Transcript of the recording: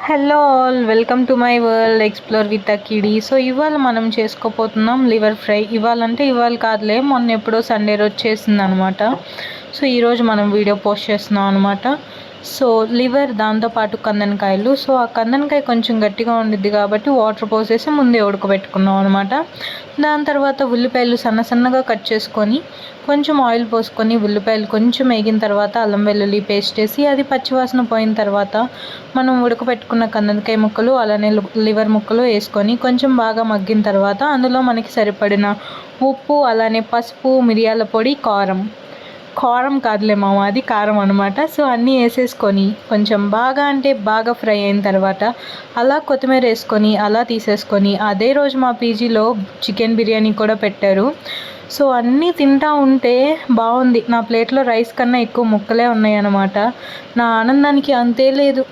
Hello all, welcome to my world explore with అకిడి. So ఇవాళ మనం చేసుకోపోతున్నాం లివర్ ఫ్రై. ఇవాళ కాదులే, మొన్న ఎప్పుడో సండే రోజు చేసింది అనమాట. సో ఈరోజు మనం వీడియో పోస్ట్ చేస్తున్నాం అనమాట. సో లివర్, దాంతోపాటు కందనకాయలు. సో ఆ కందనకాయ కొంచెం గట్టిగా ఉండిద్ది కాబట్టి వాటర్ పోసేసి ముందే ఉడకబెట్టుకున్నాం అనమాట. దాని తర్వాత ఉల్లిపాయలు సన్నగా కట్ చేసుకొని కొంచెం ఆయిల్ పోసుకొని ఉల్లిపాయలు కొంచెం వేగిన తర్వాత అల్లం వెల్లుల్లి పేస్ట్ వేసి అది పచ్చివాసన పోయిన తర్వాత మనం ఉడకబెట్టుకున్న కందనకాయ ముక్కలు అలానే లివర్ ముక్కలు వేసుకొని కొంచెం బాగా మగ్గిన తర్వాత అందులో మనకి సరిపడిన ఉప్పు, అలానే పసుపు, మిరియాల పొడి, కారం కాదులే మామ, అది కారం అనమాట. సో అన్నీ వేసేసుకొని కొంచెం బాగా ఫ్రై అయిన తర్వాత అలా కొత్తిమీర వేసుకొని అలా తీసేసుకొని అదే రోజు మా పీజీలో చికెన్ బిర్యానీ కూడా పెట్టారు. సో అన్నీ తింటా ఉంటే బాగుంది. నా ప్లేట్లో రైస్ కన్నా ఎక్కువ ముక్కలే ఉన్నాయి అన్నమాట. నా ఆనందానికి అంతే లేదు.